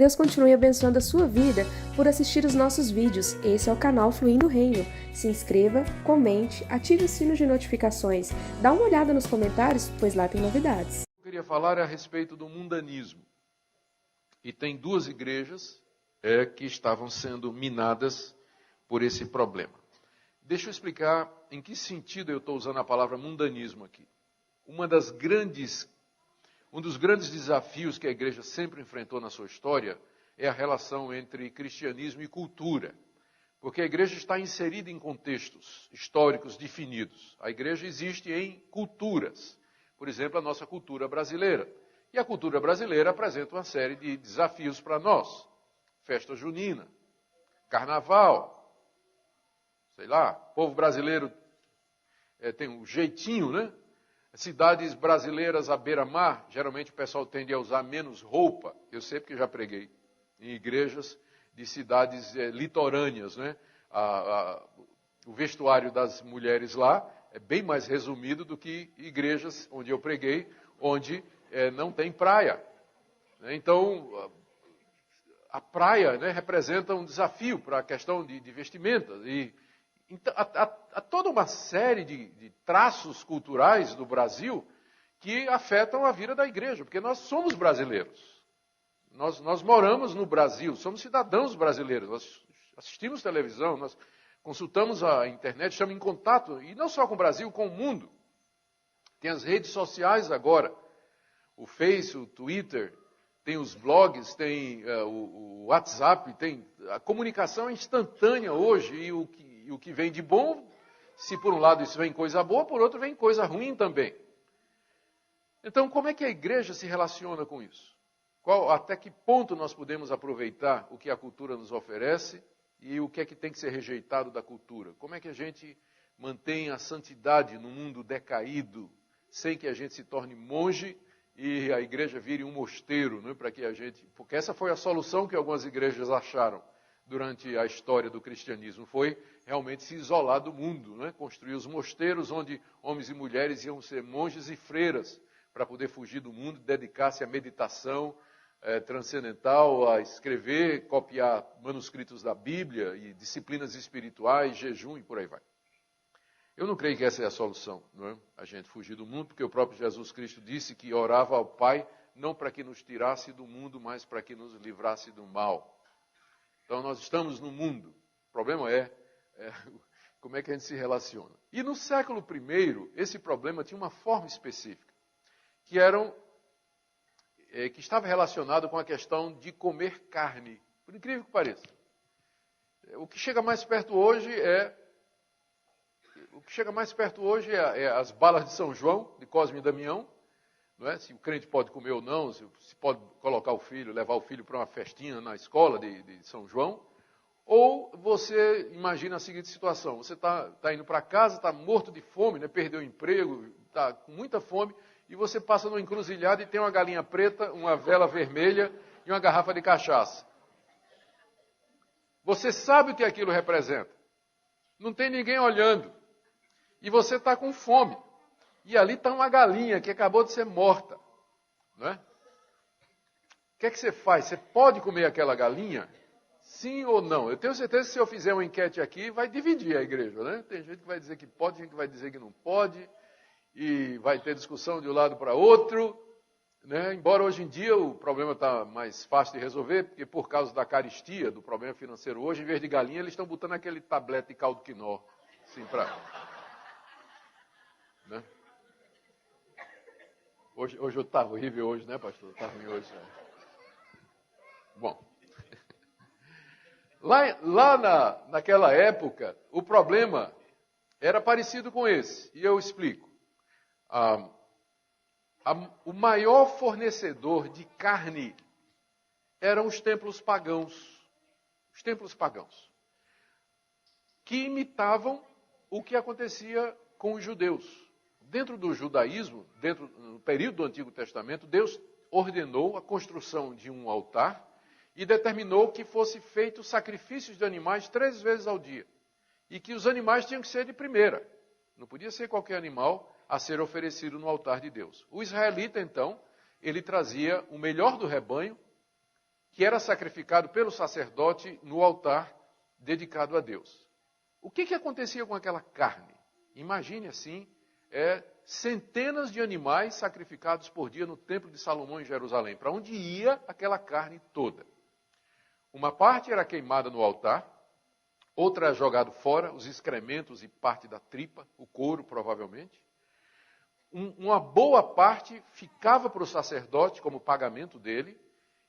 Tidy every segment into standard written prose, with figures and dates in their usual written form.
Deus continue abençoando a sua vida por assistir os nossos vídeos. Esse é o canal Fluindo o Reino. Se inscreva, comente, ative o sino de notificações. Dá uma olhada nos comentários, pois lá tem novidades. Eu queria falar a respeito do mundanismo. E tem duas igrejas que estavam sendo minadas por esse problema. Deixa eu explicar em que sentido eu estou usando a palavra mundanismo aqui. Um dos grandes desafios que a igreja sempre enfrentou na sua história é a relação entre cristianismo e cultura. Porque a igreja está inserida em contextos históricos definidos. A igreja existe em culturas. Por exemplo, a nossa cultura brasileira. E a cultura brasileira apresenta uma série de desafios para nós. Festa junina, carnaval, sei lá, povo brasileiro tem um jeitinho, né? Cidades brasileiras à beira-mar, geralmente o pessoal tende a usar menos roupa. Eu sei porque já preguei em igrejas de cidades litorâneas, né? O vestuário das mulheres lá é bem mais resumido do que igrejas onde eu preguei, onde não tem praia. Então, a praia, né, representa um desafio para a questão de vestimenta. E então, há toda uma série de traços culturais do Brasil que afetam a vida da igreja, porque nós somos brasileiros. Nós moramos no Brasil, somos cidadãos brasileiros, nós assistimos televisão, nós consultamos a internet, estamos em contato, e não só com o Brasil, com o mundo. Tem as redes sociais agora, o Face, o Twitter, tem os blogs, tem o WhatsApp, tem a comunicação é instantânea hoje, e o que vem de bom, se por um lado isso vem coisa boa, por outro vem coisa ruim também. Então, como é que a igreja se relaciona com isso? Até que ponto nós podemos aproveitar o que a cultura nos oferece e o que é que tem que ser rejeitado da cultura? Como é que a gente mantém a santidade no mundo decaído, sem que a gente se torne monge e a igreja vire um mosteiro, né, para que a gente... Porque essa foi a solução que algumas igrejas acharam durante a história do cristianismo, foi realmente se isolar do mundo, né? Construir os mosteiros onde homens e mulheres iam ser monges e freiras para poder fugir do mundo, dedicar-se à meditação transcendental, a escrever, copiar manuscritos da Bíblia e disciplinas espirituais, jejum e por aí vai. Eu não creio que essa é a solução, não é? A gente fugir do mundo, porque o próprio Jesus Cristo disse que orava ao Pai não para que nos tirasse do mundo, mas para que nos livrasse do mal. Então nós estamos no mundo. O problema é como é que a gente se relaciona. E no século I, esse problema tinha uma forma específica, que estava relacionado com a questão de comer carne. Por incrível que pareça. O que chega mais perto hoje é as balas de São João, de Cosme e Damião. Não é? Se o crente pode comer ou não, se pode colocar levar o filho para uma festinha na escola de São João. Ou você imagina a seguinte situação, você está indo para casa, está morto de fome, né? Perdeu o emprego, está com muita fome, e você passa numa encruzilhada e tem uma galinha preta, uma vela vermelha e uma garrafa de cachaça. Você sabe o que aquilo representa. Não tem ninguém olhando. E você está com fome. E ali está uma galinha que acabou de ser morta. Não é? O que é que você faz? Você pode comer aquela galinha? Sim ou não? Eu tenho certeza que se eu fizer uma enquete aqui, vai dividir a igreja, né? Tem gente que vai dizer que pode, gente que vai dizer que não pode. E vai ter discussão de um lado para outro. Né? Embora hoje em dia o problema está mais fácil de resolver, porque por causa da caristia, do problema financeiro hoje, em vez de galinha, eles estão botando aquele tablete de caldo quinó. Assim, né? Hoje está horrível hoje, né, pastor? Está ruim hoje. Né? Bom. Naquela época, o problema era parecido com esse. E eu explico. O maior fornecedor de carne eram os templos pagãos. Os templos pagãos. Que imitavam o que acontecia com os judeus. Dentro do judaísmo, no período do Antigo Testamento, Deus ordenou a construção de um altar e determinou que fosse feito sacrifícios de animais 3 vezes ao dia. E que os animais tinham que ser de primeira. Não podia ser qualquer animal a ser oferecido no altar de Deus. O israelita, então, ele trazia o melhor do rebanho que era sacrificado pelo sacerdote no altar dedicado a Deus. O que acontecia com aquela carne? Imagine assim, centenas de animais sacrificados por dia no Templo de Salomão em Jerusalém. Para onde ia aquela carne toda? Uma parte era queimada no altar, outra era jogada fora, os excrementos e parte da tripa, o couro provavelmente. Uma boa parte ficava para o sacerdote como pagamento dele,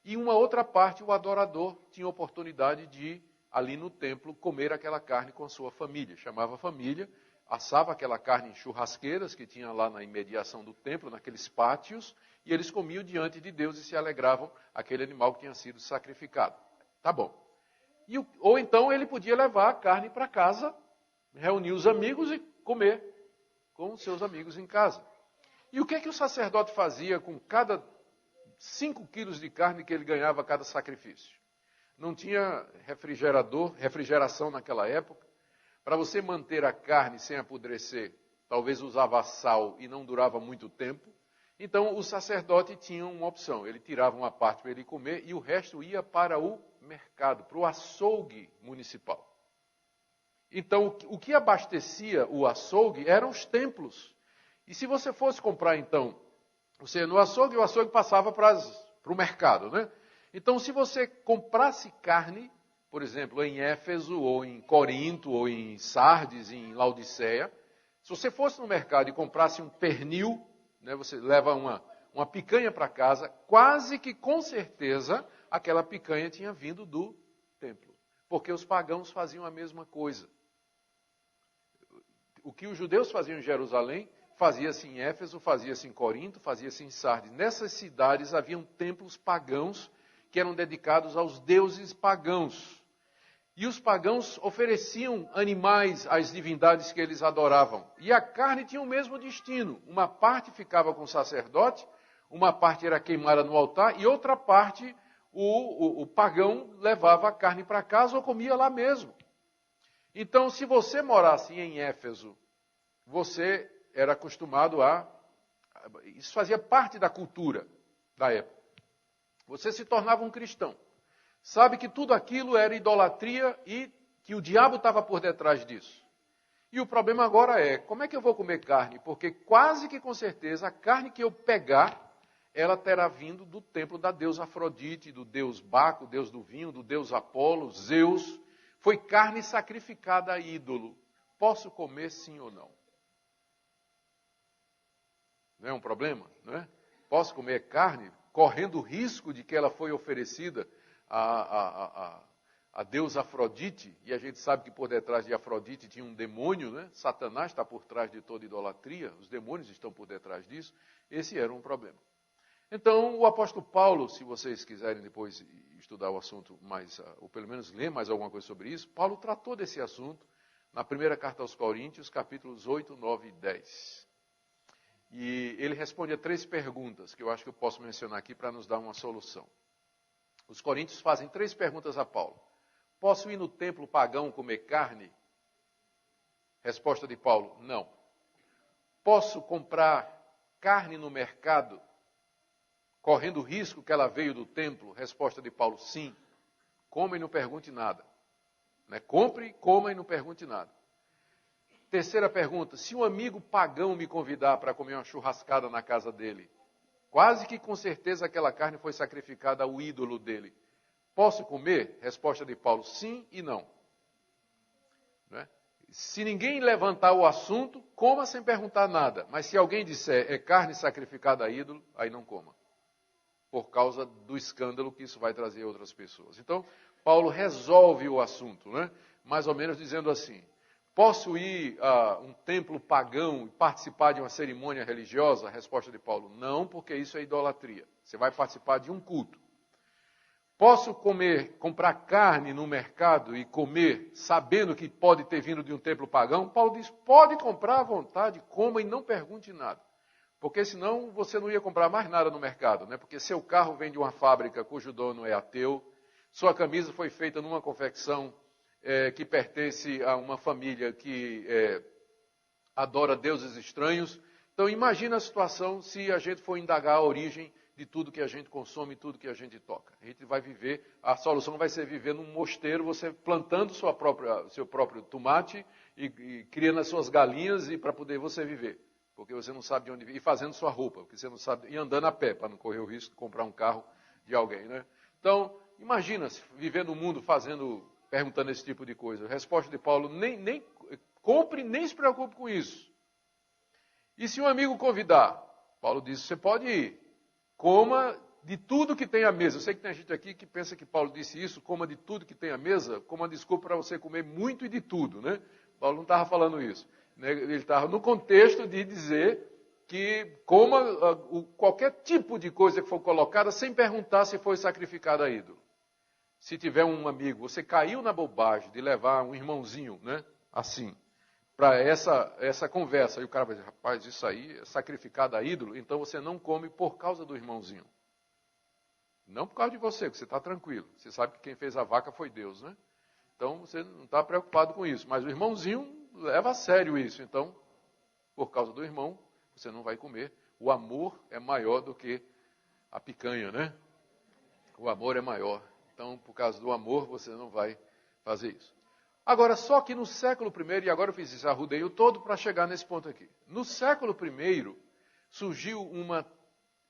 e uma outra parte o adorador tinha oportunidade de, ali no templo, comer aquela carne com a sua família. Chamava a família, assava aquela carne em churrasqueiras que tinha lá na imediação do templo, naqueles pátios, e eles comiam diante de Deus e se alegravam aquele animal que tinha sido sacrificado. Tá bom. Ou então ele podia levar a carne para casa, reunir os amigos e comer com os seus amigos em casa. E o que o sacerdote fazia com cada 5 quilos de carne que ele ganhava a cada sacrifício? Não tinha refrigeração naquela época. Para você manter a carne sem apodrecer, talvez usava sal e não durava muito tempo. Então o sacerdote tinha uma opção. Ele tirava uma parte para ele comer e o resto ia para o mercado, para o açougue municipal. Então o que abastecia o açougue eram os templos. E se você fosse comprar, então, você no açougue, o açougue passava para o mercado, né? Então, se você comprasse carne, por exemplo, em Éfeso, ou em Corinto, ou em Sardes, em Laodiceia, se você fosse no mercado e comprasse um pernil, né, você leva uma picanha para casa, quase que com certeza aquela picanha tinha vindo do templo. Porque os pagãos faziam a mesma coisa. O que os judeus faziam em Jerusalém, fazia-se em Éfeso, fazia-se em Corinto, fazia-se em Sardes. Nessas cidades haviam templos pagãos que eram dedicados aos deuses pagãos. E os pagãos ofereciam animais às divindades que eles adoravam. E a carne tinha o mesmo destino. Uma parte ficava com o sacerdote, uma parte era queimada no altar e outra parte o pagão levava a carne para casa ou comia lá mesmo. Então, se você morasse em Éfeso, você era acostumado isso fazia parte da cultura da época. Você se tornava um cristão. Sabe que tudo aquilo era idolatria e que o diabo estava por detrás disso. E o problema agora é, como é que eu vou comer carne? Porque quase que com certeza a carne que eu pegar, ela terá vindo do templo da deusa Afrodite, do deus Baco, deus do vinho, do deus Apolo, Zeus. Foi carne sacrificada a ídolo. Posso comer sim ou não? Não é um problema, não é? Posso comer carne correndo o risco de que ela foi oferecida a deusa Afrodite, e a gente sabe que por detrás de Afrodite tinha um demônio, né? Satanás está por trás de toda idolatria, os demônios estão por detrás disso. Esse era um problema. Então, o apóstolo Paulo, se vocês quiserem depois estudar o assunto mais, ou pelo menos ler mais alguma coisa sobre isso, Paulo tratou desse assunto na primeira carta aos Coríntios, capítulos 8, 9 e 10. E ele responde a 3 perguntas, que eu acho que eu posso mencionar aqui para nos dar uma solução. Os coríntios fazem 3 perguntas a Paulo. Posso ir no templo pagão comer carne? Resposta de Paulo, não. Posso comprar carne no mercado, correndo o risco que ela veio do templo? Resposta de Paulo, sim. Coma e não pergunte nada. Né? Compre, coma e não pergunte nada. Terceira pergunta, se um amigo pagão me convidar para comer uma churrascada na casa dele, quase que com certeza aquela carne foi sacrificada ao ídolo dele. Posso comer? Resposta de Paulo, sim e não. Né? Se ninguém levantar o assunto, coma sem perguntar nada. Mas se alguém disser, é carne sacrificada a ídolo, aí não coma. Por causa do escândalo que isso vai trazer a outras pessoas. Então, Paulo resolve o assunto, né? Mais ou menos dizendo assim, posso ir a um templo pagão e participar de uma cerimônia religiosa? A resposta de Paulo, não, porque isso é idolatria. Você vai participar de um culto. Posso comprar carne no mercado e comer, sabendo que pode ter vindo de um templo pagão? Paulo diz, pode comprar à vontade, coma e não pergunte nada. Porque senão você não ia comprar mais nada no mercado, né? Porque seu carro vem de uma fábrica cujo dono é ateu, sua camisa foi feita numa confecção que pertence a uma família que adora deuses estranhos. Então imagina a situação se a gente for indagar a origem de tudo que a gente consome, tudo que a gente toca. A gente vai viver, a solução vai ser viver num mosteiro, você plantando seu próprio tomate e criando as suas galinhas e para poder você viver. Porque você não sabe de onde vir, e fazendo sua roupa, porque você não sabe, e andando a pé, para não correr o risco de comprar um carro de alguém, né? Então, imagina se viver no mundo perguntando esse tipo de coisa. A resposta de Paulo, nem compre, nem se preocupe com isso. E se um amigo convidar, Paulo diz, você pode ir, coma de tudo que tem à mesa. Eu sei que tem gente aqui que pensa que Paulo disse isso, coma de tudo que tem à mesa, como uma desculpa para você comer muito e de tudo, né? Paulo não estava falando isso. Ele estava no contexto de dizer que coma qualquer tipo de coisa que for colocada sem perguntar se foi sacrificada a ídolo. Se tiver um amigo, você caiu na bobagem de levar um irmãozinho, né, assim, para essa conversa, e o cara vai dizer, rapaz, isso aí é sacrificado a ídolo, então você não come por causa do irmãozinho. Não por causa de você, que você está tranquilo. Você sabe que quem fez a vaca foi Deus, né? Então você não está preocupado com isso. Mas o irmãozinho leva a sério isso. Então, por causa do irmão, você não vai comer. O amor é maior do que a picanha, né? O amor é maior. Então, por causa do amor, você não vai fazer isso. Agora, só que no século I, e agora eu fiz esse arrudeio todo para chegar nesse ponto aqui. No século I, surgiu uma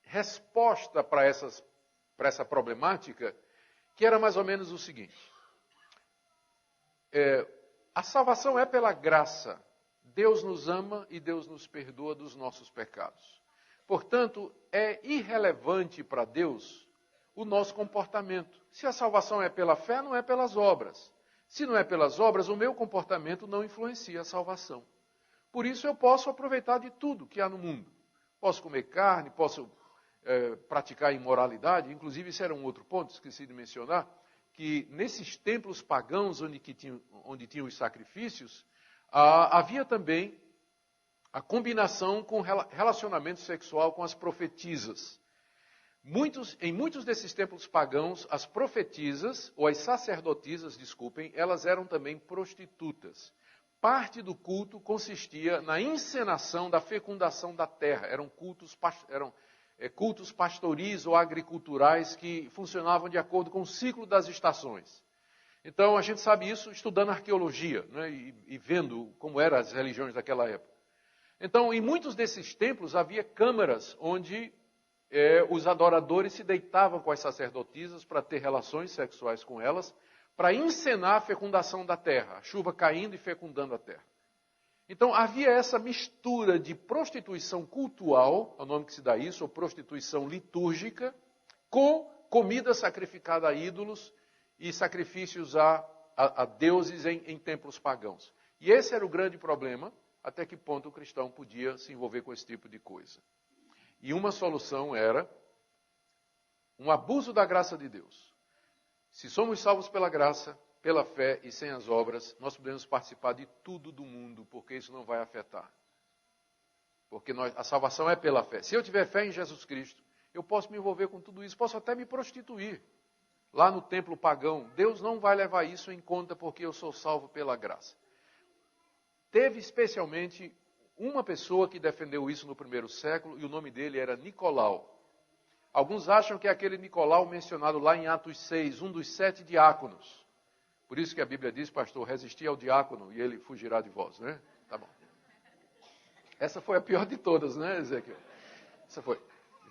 resposta para essa problemática, que era mais ou menos o seguinte. A salvação é pela graça. Deus nos ama e Deus nos perdoa dos nossos pecados. Portanto, é irrelevante para Deus o nosso comportamento. Se a salvação é pela fé, não é pelas obras. Se não é pelas obras, o meu comportamento não influencia a salvação. Por isso eu posso aproveitar de tudo que há no mundo. Posso comer carne, posso praticar imoralidade. Inclusive, isso era um outro ponto, esqueci de mencionar, que nesses templos pagãos onde tinham os sacrifícios, havia também a combinação com relacionamento sexual com as profetisas. Em muitos desses templos pagãos, as profetisas, ou as sacerdotisas, desculpem, elas eram também prostitutas. Parte do culto consistia na encenação da fecundação da terra. Eram cultos pastoris ou agriculturais que funcionavam de acordo com o ciclo das estações. Então, a gente sabe isso estudando arqueologia, né, e vendo como eram as religiões daquela época. Então, em muitos desses templos havia câmaras onde os adoradores se deitavam com as sacerdotisas para ter relações sexuais com elas, para encenar a fecundação da terra, a chuva caindo e fecundando a terra. Então, havia essa mistura de prostituição cultual, é o nome que se dá isso, ou prostituição litúrgica, com comida sacrificada a ídolos e sacrifícios a deuses em templos pagãos. E esse era o grande problema, até que ponto o cristão podia se envolver com esse tipo de coisa. E uma solução era um abuso da graça de Deus. Se somos salvos pela graça, pela fé e sem as obras, nós podemos participar de tudo do mundo, porque isso não vai afetar. Porque a salvação é pela fé. Se eu tiver fé em Jesus Cristo, eu posso me envolver com tudo isso, posso até me prostituir lá no templo pagão. Deus não vai levar isso em conta, porque eu sou salvo pela graça. Teve especialmente uma pessoa que defendeu isso no primeiro século, e o nome dele era Nicolau. Alguns acham que é aquele Nicolau mencionado lá em Atos 6, um dos 7 diáconos. Por isso que a Bíblia diz, pastor, resistir ao diácono e ele fugirá de vós, né? Tá bom. Essa foi a pior de todas, né, Ezequiel? Essa foi.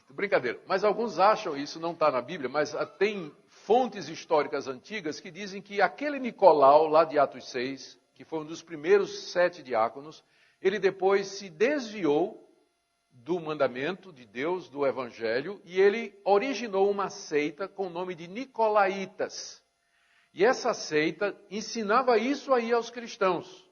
Brincadeira. Mas alguns acham, isso não está na Bíblia, mas tem fontes históricas antigas que dizem que aquele Nicolau, lá de Atos 6, que foi um dos primeiros 7 diáconos, ele depois se desviou do mandamento de Deus, do Evangelho, e ele originou uma seita com o nome de Nicolaitas. E essa seita ensinava isso aí aos cristãos,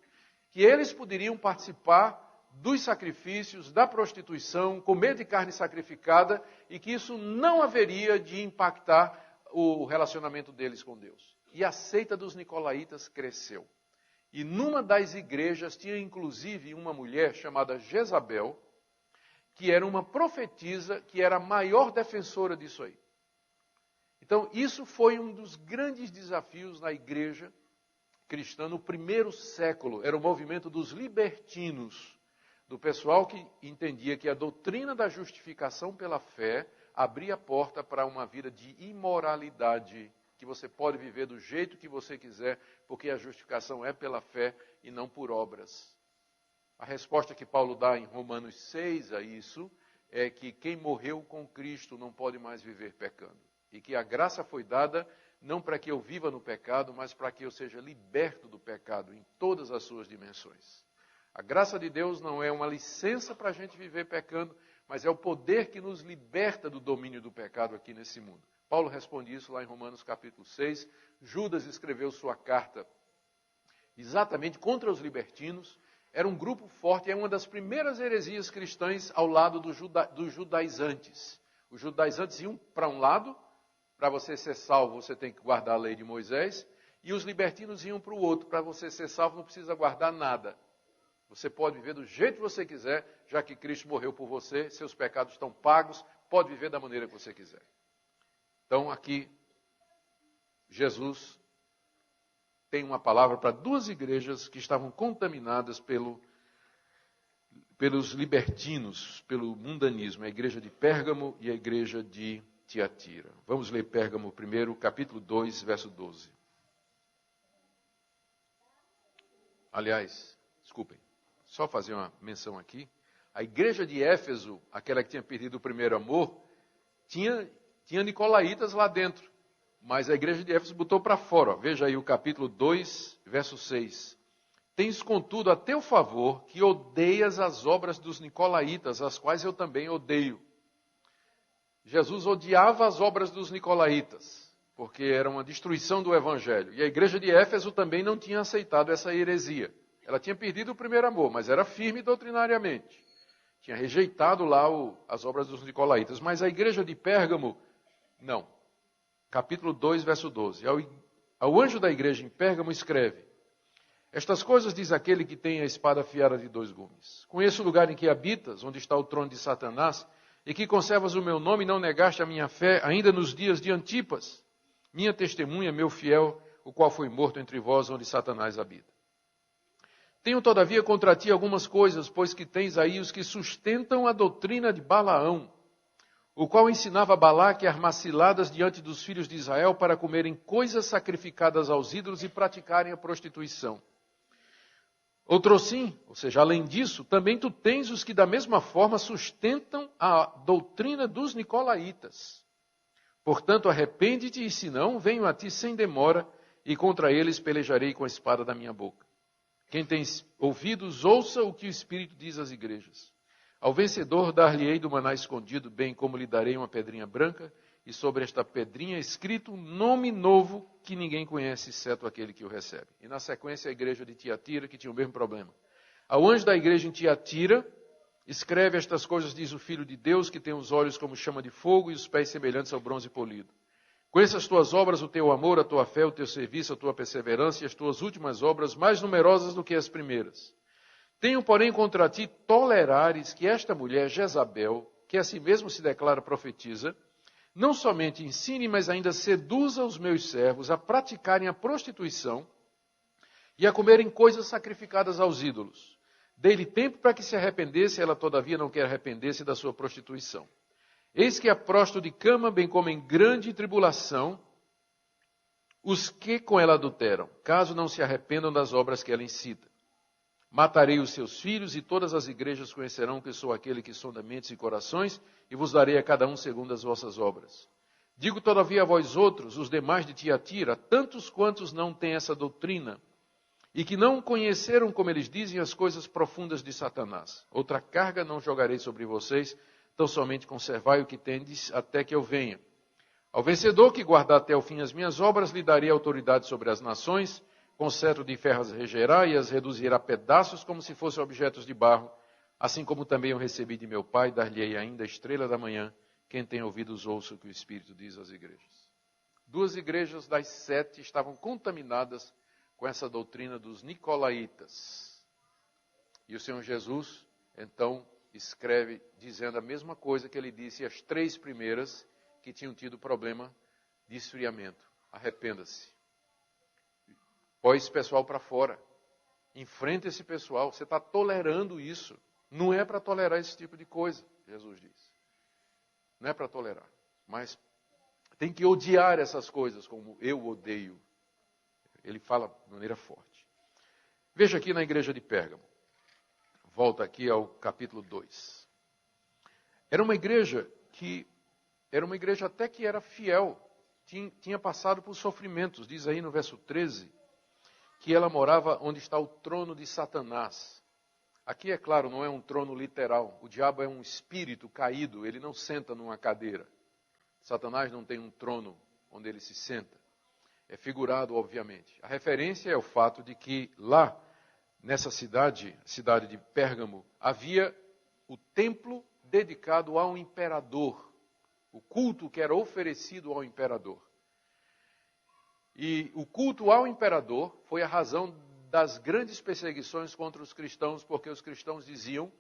que eles poderiam participar dos sacrifícios, da prostituição, comer de carne sacrificada, e que isso não haveria de impactar o relacionamento deles com Deus. E a seita dos Nicolaitas cresceu. E numa das igrejas tinha inclusive uma mulher chamada Jezabel, que era uma profetisa, que era a maior defensora disso aí. Então, isso foi um dos grandes desafios na igreja cristã no primeiro século. Era o movimento dos libertinos, do pessoal que entendia que a doutrina da justificação pela fé abrir a porta para uma vida de imoralidade, que você pode viver do jeito que você quiser, porque a justificação é pela fé e não por obras. A resposta que Paulo dá em Romanos 6 a isso é que quem morreu com Cristo não pode mais viver pecando. E que a graça foi dada não para que eu viva no pecado, mas para que eu seja liberto do pecado em todas as suas dimensões. A graça de Deus não é uma licença para a gente viver pecando, mas é o poder que nos liberta do domínio do pecado aqui nesse mundo. Paulo responde isso lá em Romanos capítulo 6. Judas escreveu sua carta exatamente contra os libertinos. Era um grupo forte, é uma das primeiras heresias cristãs ao lado dos judaizantes. Os judaizantes iam para um lado, para você ser salvo você tem que guardar a lei de Moisés, e os libertinos iam para o outro, para você ser salvo não precisa guardar nada. Você pode viver do jeito que você quiser, já que Cristo morreu por você, seus pecados estão pagos, pode viver da maneira que você quiser. Então aqui, Jesus tem uma palavra para duas igrejas que estavam contaminadas pelos libertinos, pelo mundanismo, a igreja de Pérgamo e a igreja de Tiatira. Vamos ler Pérgamo primeiro, capítulo 2, verso 12. Aliás, desculpem, só fazer uma menção aqui. A igreja de Éfeso, aquela que tinha perdido o primeiro amor, tinha nicolaítas lá dentro. Mas a igreja de Éfeso botou para fora. Ó. Veja aí o capítulo 2, verso 6. Tens, contudo, a teu favor que odeias as obras dos nicolaítas, as quais eu também odeio. Jesus odiava as obras dos nicolaítas, porque era uma destruição do evangelho. E a igreja de Éfeso também não tinha aceitado essa heresia. Ela tinha perdido o primeiro amor, mas era firme doutrinariamente. Tinha rejeitado lá as obras dos nicolaítas. Mas a igreja de Pérgamo, não. Capítulo 2, verso 12. Ao anjo da igreja em Pérgamo escreve: Estas coisas diz aquele que tem a espada afiada de 2 gumes. Conheço o lugar em que habitas, onde está o trono de Satanás, e que conservas o meu nome e não negaste a minha fé, ainda nos dias de Antipas, minha testemunha, meu fiel, o qual foi morto entre vós, onde Satanás habita. Tenho, todavia, contra ti algumas coisas, pois que tens aí os que sustentam a doutrina de Balaão, o qual ensinava a Balaque a armar ciladas diante dos filhos de Israel para comerem coisas sacrificadas aos ídolos e praticarem a prostituição. Outrosim, ou seja, além disso, também tu tens os que da mesma forma sustentam a doutrina dos nicolaítas. Portanto, arrepende-te e se não, venho a ti sem demora e contra eles pelejarei com a espada da minha boca. Quem tem ouvidos, ouça o que o Espírito diz às igrejas. Ao vencedor dar-lhe-ei do maná escondido, bem como lhe darei uma pedrinha branca, e sobre esta pedrinha escrito um nome novo que ninguém conhece, exceto aquele que o recebe. E na sequência a igreja de Tiatira, que tinha o mesmo problema. Ao anjo da igreja em Tiatira, escreve estas coisas, diz o Filho de Deus, que tem os olhos como chama de fogo e os pés semelhantes ao bronze polido. Conheça as tuas obras, o teu amor, a tua fé, o teu serviço, a tua perseverança e as tuas últimas obras, mais numerosas do que as primeiras. Tenho, porém, contra ti tolerares que esta mulher, Jezabel, que a si mesmo se declara profetisa, não somente ensine, mas ainda seduza os meus servos a praticarem a prostituição e a comerem coisas sacrificadas aos ídolos. Dei-lhe tempo para que se arrependesse, ela todavia não quer arrepender-se da sua prostituição. Eis que a prosto de cama, bem como em grande tribulação, os que com ela adulteram, caso não se arrependam das obras que ela incita. Matarei os seus filhos e todas as igrejas conhecerão que sou aquele que sonda mentes e corações e vos darei a cada um segundo as vossas obras. Digo todavia a vós outros, os demais de Tiatira, tantos quantos não têm essa doutrina e que não conheceram, como eles dizem, as coisas profundas de Satanás. Outra carga não jogarei sobre vocês, tão somente conservai o que tendes até que eu venha. Ao vencedor que guardar até o fim as minhas obras, lhe darei autoridade sobre as nações, com cetro de ferro as regerá e as reduzirá a pedaços como se fossem objetos de barro, assim como também eu recebi de meu Pai, dar-lhe-ei ainda a estrela da manhã. Quem tem ouvidos ouça o que o Espírito diz às igrejas. 2 igrejas das 7 estavam contaminadas com essa doutrina dos nicolaítas. E o Senhor Jesus, então, escreve dizendo a mesma coisa que ele disse às 3 primeiras que tinham tido problema de esfriamento. Arrependa-se. Põe esse pessoal para fora. Enfrenta esse pessoal. Você está tolerando isso. Não é para tolerar esse tipo de coisa, Jesus diz. não é para tolerar, mas tem que odiar essas coisas como eu odeio. Ele fala de maneira forte. Veja aqui na igreja de Pérgamo. Volta aqui ao capítulo 2. Era uma igreja até que era fiel, tinha passado por sofrimentos. Diz aí no verso 13, que ela morava onde está o trono de Satanás. Aqui, é claro, não é um trono literal. O diabo é um espírito caído, ele não senta numa cadeira. Satanás não tem um trono onde ele se senta. É figurado, obviamente. A referência é o fato de que lá, nessa cidade de Pérgamo, havia o templo dedicado ao imperador. O culto que era oferecido ao imperador. E o culto ao imperador foi a razão das grandes perseguições contra os cristãos, porque os cristãos diziam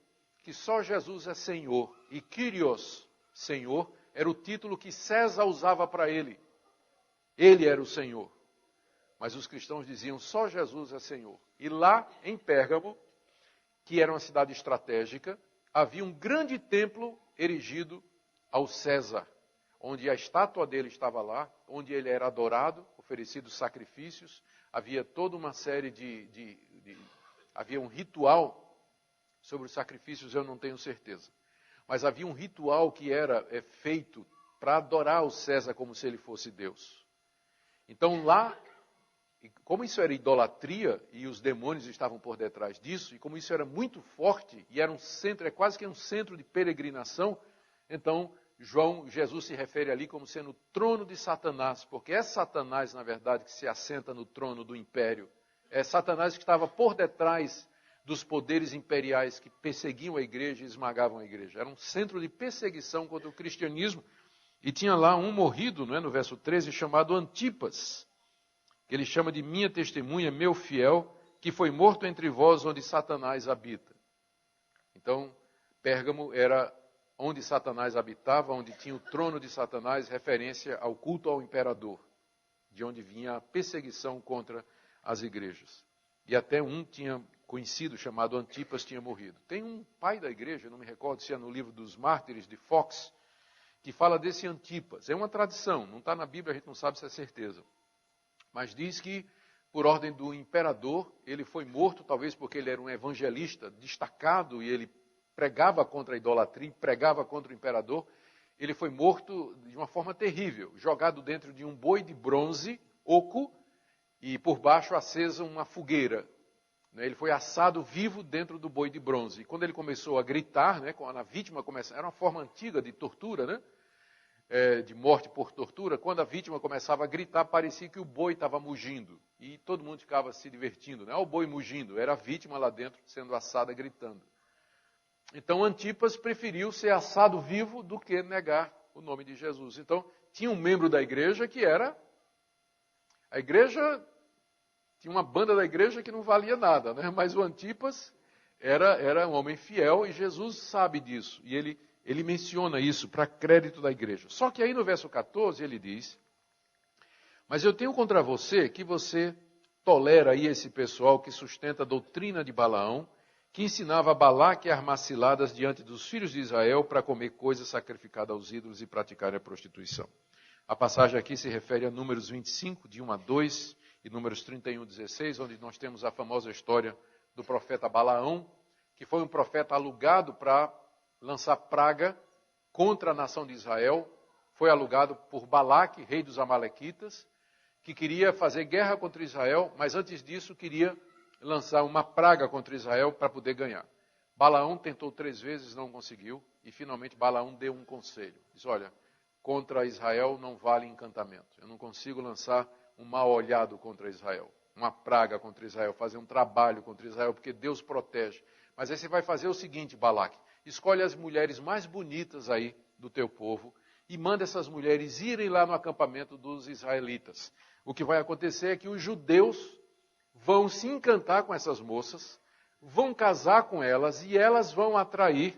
que só Jesus é Senhor. E Kyrios, Senhor, era o título que César usava para ele. Ele era o Senhor. Mas os cristãos diziam só Jesus é Senhor. E lá em Pérgamo, que era uma cidade estratégica, havia um grande templo erigido ao César, onde a estátua dele estava lá, onde ele era adorado, oferecidos sacrifícios, havia toda uma série havia um ritual sobre os sacrifícios, eu não tenho certeza. Mas havia um ritual que era feito para adorar o César como se ele fosse Deus. Então lá, como isso era idolatria, e os demônios estavam por detrás disso, e como isso era muito forte, e era um centro, é quase que um centro de peregrinação, então Jesus se refere ali como sendo o trono de Satanás, porque é Satanás, na verdade, que se assenta no trono do império. É Satanás que estava por detrás dos poderes imperiais que perseguiam a igreja e esmagavam a igreja. Era um centro de perseguição contra o cristianismo. E tinha lá um morrido, não é, no verso 13, chamado Antipas, que ele chama de minha testemunha, meu fiel, que foi morto entre vós onde Satanás habita. Então, Pérgamo era onde Satanás habitava, onde tinha o trono de Satanás, referência ao culto ao imperador, de onde vinha a perseguição contra as igrejas. E até um tinha conhecido, chamado Antipas, tinha morrido. Tem um pai da igreja, não me recordo se é no livro dos Mártires, de Fox, que fala desse Antipas. É uma tradição, não está na Bíblia, a gente não sabe se é certeza. Mas diz que, por ordem do imperador, ele foi morto, talvez porque ele era um evangelista destacado e ele pregava contra a idolatria, pregava contra o imperador. Ele foi morto de uma forma terrível, jogado dentro de um boi de bronze, oco, e por baixo acesa uma fogueira. Ele foi assado vivo dentro do boi de bronze. E quando ele começou a gritar, quando a vítima começava, era uma forma antiga de tortura, de morte por tortura, quando a vítima começava a gritar, parecia que o boi estava mugindo. E todo mundo ficava se divertindo. Não é o boi mugindo, era a vítima lá dentro sendo assada gritando. Então Antipas preferiu ser assado vivo do que negar o nome de Jesus. Então tinha um membro da igreja que era... A igreja... Tinha uma banda da igreja que não valia nada, mas o Antipas era um homem fiel e Jesus sabe disso. E ele menciona isso para crédito da igreja. Só que aí no verso 14 ele diz: mas eu tenho contra você que você tolera aí esse pessoal que sustenta a doutrina de Balaão, que ensinava a Balaque a armar ciladas diante dos filhos de Israel para comer coisas sacrificadas aos ídolos e praticar a prostituição. A passagem aqui se refere a Números 25, de 1 a 2, e Números 31, 16, onde nós temos a famosa história do profeta Balaão, que foi um profeta alugado para lançar praga contra a nação de Israel. Foi alugado por Balaque, rei dos Amalequitas, que queria fazer guerra contra Israel, mas antes disso queria lançar uma praga contra Israel para poder ganhar. Balaão tentou 3 vezes, não conseguiu, e finalmente Balaão deu um conselho. Diz, olha, contra Israel não vale encantamento. Eu não consigo lançar um mal olhado contra Israel, uma praga contra Israel, fazer um trabalho contra Israel, porque Deus protege. Mas aí você vai fazer o seguinte, Balaque, escolhe as mulheres mais bonitas aí do teu povo e manda essas mulheres irem lá no acampamento dos israelitas. O que vai acontecer é que os judeus vão se encantar com essas moças, vão casar com elas e elas vão atrair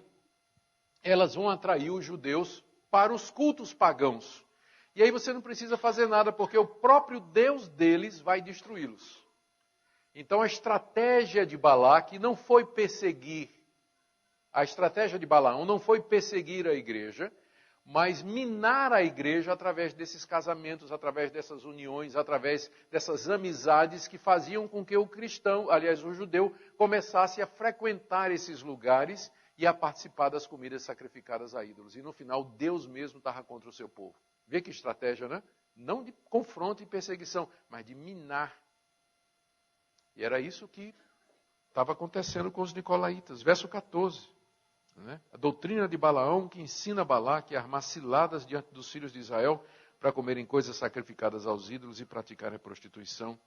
os judeus para os cultos pagãos. E aí você não precisa fazer nada, porque o próprio Deus deles vai destruí-los. Então a estratégia de Balaque não foi perseguir, a estratégia de Balaão não foi perseguir a igreja, mas minar a igreja através desses casamentos, através dessas uniões, através dessas amizades que faziam com que o cristão, aliás, o judeu, começasse a frequentar esses lugares e a participar das comidas sacrificadas a ídolos. E no final, Deus mesmo estava contra o seu povo. Vê que estratégia, né? Não de confronto e perseguição, mas de minar. E era isso que estava acontecendo com os nicolaítas. Verso 14. Né? A doutrina de Balaão, que ensina Balaque a armar ciladas diante dos filhos de Israel para comerem coisas sacrificadas aos ídolos e praticarem a prostituição.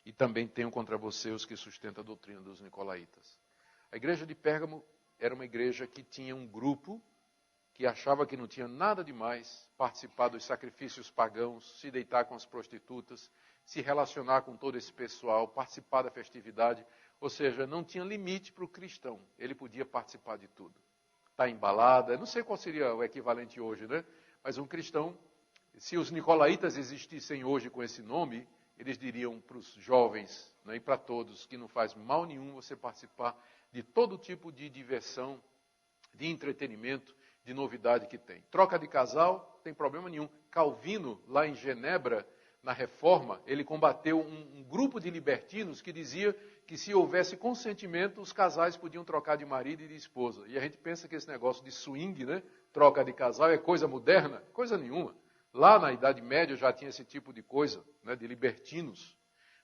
E também tenho contra você os que sustentam a doutrina dos nicolaítas. A igreja de Pérgamo era uma igreja que tinha um grupo que achava que não tinha nada demais participar dos sacrifícios pagãos, se deitar com as prostitutas, se relacionar com todo esse pessoal, participar da festividade. Ou seja, não tinha limite para o cristão. Ele podia participar de tudo. Está embalada, não sei qual seria o equivalente hoje, né? Mas um cristão, se os nicolaítas existissem hoje com esse nome, eles diriam para os jovens, né, e para todos que não faz mal nenhum você participar de todo tipo de diversão, de entretenimento, de novidade que tem. Troca de casal, não tem problema nenhum. Calvino, lá em Genebra, na Reforma, ele combateu um grupo de libertinos que dizia que se houvesse consentimento, os casais podiam trocar de marido e de esposa. E a gente pensa que esse negócio de swing, né, troca de casal, é coisa moderna. Coisa nenhuma. Lá na Idade Média já tinha esse tipo de coisa, né, de libertinos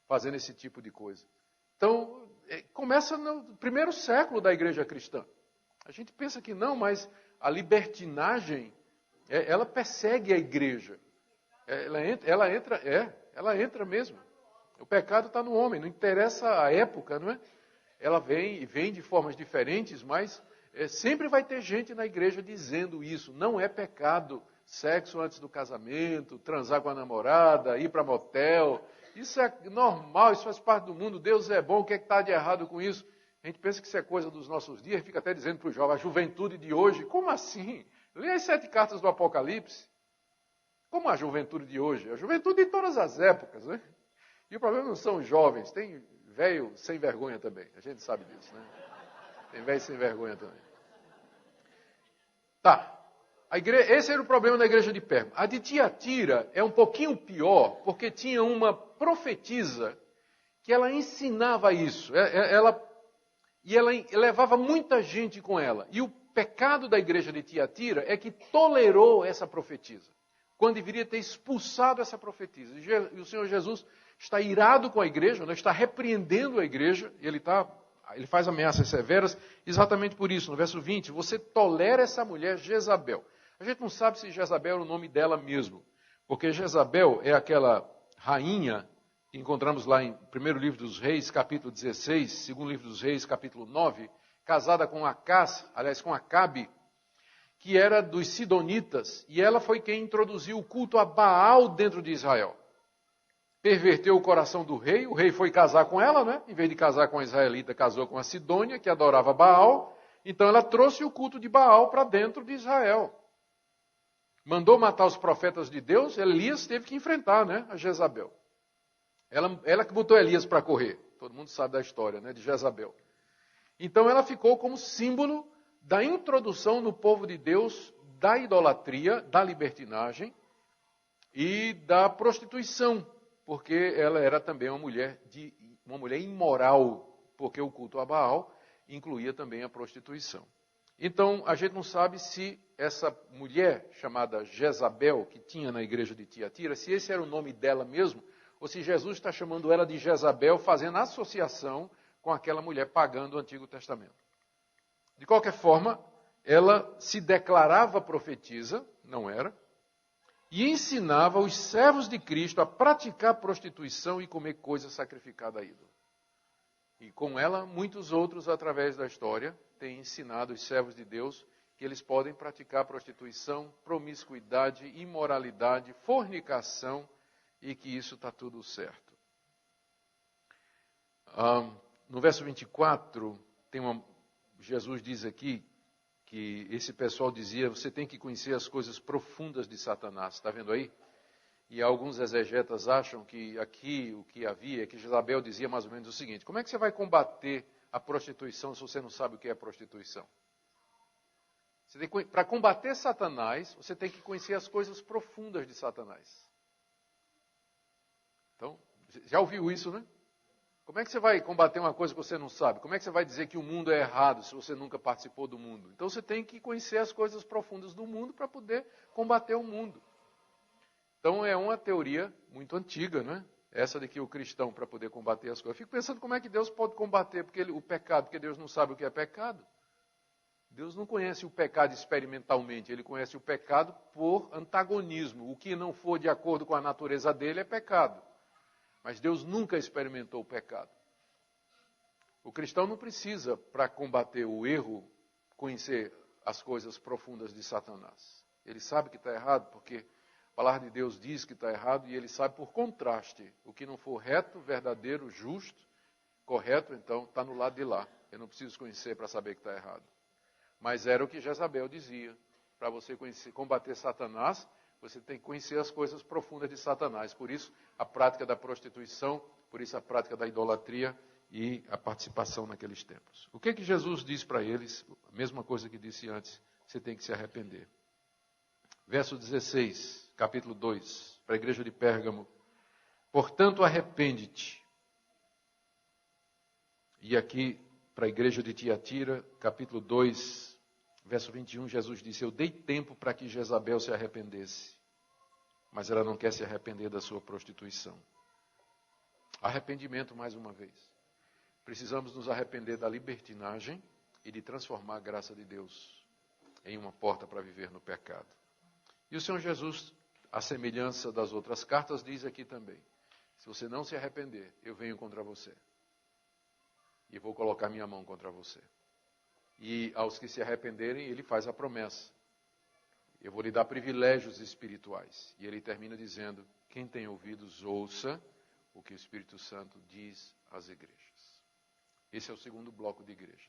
fazendo esse tipo de coisa. Então, começa no primeiro século da igreja cristã. A gente pensa que não, mas a libertinagem, ela persegue a igreja. Ela entra mesmo. O pecado está no homem, não interessa a época, não é? Ela vem de formas diferentes, mas sempre vai ter gente na igreja dizendo isso. Não é pecado sexo antes do casamento, transar com a namorada, ir para motel. Isso é normal, isso faz parte do mundo. Deus é bom, o que está de errado com isso? A gente pensa que isso é coisa dos nossos dias, fica até dizendo para o jovem, a juventude de hoje, como assim? Lê as 7 cartas do Apocalipse. Como a juventude de hoje? A juventude de todas as épocas, né? E o problema não são os jovens, tem velho sem vergonha também, a gente sabe disso, né? Tem velho sem vergonha também. Tá, esse era o problema da igreja de Pérgamo. A de Tiatira é um pouquinho pior, porque tinha uma profetisa que ela ensinava isso, ela levava muita gente com ela. E o pecado da igreja de Tiatira é que tolerou essa profetisa, quando deveria ter expulsado essa profetisa. E o Senhor Jesus está irado com a igreja, né? Está repreendendo a igreja, e ele faz ameaças severas exatamente por isso. No verso 20, você tolera essa mulher Jezabel. A gente não sabe se Jezabel é o nome dela mesmo, porque Jezabel é aquela rainha que encontramos lá em 1º livro dos Reis, capítulo 16, 2º livro dos Reis, capítulo 9, casada com com Acabe, que era dos sidonitas, e ela foi quem introduziu o culto a Baal dentro de Israel. Perverteu o coração do rei, o rei foi casar com ela, né? Em vez de casar com a israelita, casou com a Sidônia, que adorava Baal, então ela trouxe o culto de Baal para dentro de Israel. Mandou matar os profetas de Deus, Elias teve que enfrentar, né, a Jezabel. Ela que botou Elias para correr, todo mundo sabe da história, né, de Jezabel. Então ela ficou como símbolo da introdução no povo de Deus da idolatria, da libertinagem e da prostituição, porque ela era também uma mulher imoral, porque o culto a Baal incluía também a prostituição. Então, a gente não sabe se essa mulher chamada Jezabel, que tinha na igreja de Tiatira, se esse era o nome dela mesmo, ou se Jesus está chamando ela de Jezabel, fazendo associação com aquela mulher pagã do Antigo Testamento. De qualquer forma, ela se declarava profetisa, não era, e ensinava os servos de Cristo a praticar prostituição e comer coisa sacrificada a ídolo. E com ela, muitos outros, através da história, têm ensinado os servos de Deus que eles podem praticar prostituição, promiscuidade, imoralidade, fornicação e que isso está tudo certo. No verso 24, Jesus diz aqui que esse pessoal dizia, você tem que conhecer as coisas profundas de Satanás. Está vendo aí? E alguns exegetas acham que aqui o que havia, que Jezabel dizia mais ou menos o seguinte, como é que você vai combater a prostituição se você não sabe o que é prostituição? Para combater Satanás, você tem que conhecer as coisas profundas de Satanás. Então, já ouviu isso, né? Como é que você vai combater uma coisa que você não sabe? Como é que você vai dizer que o mundo é errado se você nunca participou do mundo? Então você tem que conhecer as coisas profundas do mundo para poder combater o mundo. Então é uma teoria muito antiga, né? Essa de que o cristão, para poder combater as coisas. Eu fico pensando como é que Deus pode combater o pecado, porque Deus não sabe o que é pecado. Deus não conhece o pecado experimentalmente, ele conhece o pecado por antagonismo. O que não for de acordo com a natureza dele é pecado. Mas Deus nunca experimentou o pecado. O cristão não precisa, para combater o erro, conhecer as coisas profundas de Satanás. Ele sabe que está errado, porque a palavra de Deus diz que está errado, e ele sabe por contraste. O que não for reto, verdadeiro, justo, correto, então está no lado de lá. Eu não preciso conhecer para saber que está errado. Mas era o que Jezabel dizia. Para você combater Satanás, você tem que conhecer as coisas profundas de Satanás. Por isso, a prática da prostituição, por isso a prática da idolatria e a participação naqueles templos. O que Jesus diz para eles? A mesma coisa que disse antes, você tem que se arrepender. Verso 16, capítulo 2, para a igreja de Pérgamo. Portanto, arrepende-te. E aqui, para a igreja de Tiatira, capítulo 2, verso 21, Jesus disse, eu dei tempo para que Jezabel se arrependesse, mas ela não quer se arrepender da sua prostituição. Arrependimento, mais uma vez. Precisamos nos arrepender da libertinagem e de transformar a graça de Deus em uma porta para viver no pecado. E o Senhor Jesus, à semelhança das outras cartas, diz aqui também, se você não se arrepender, eu venho contra você. E vou colocar minha mão contra você. E aos que se arrependerem, ele faz a promessa. Eu vou lhe dar privilégios espirituais. E ele termina dizendo, quem tem ouvidos, ouça o que o Espírito Santo diz às igrejas. Esse é o segundo bloco de igreja.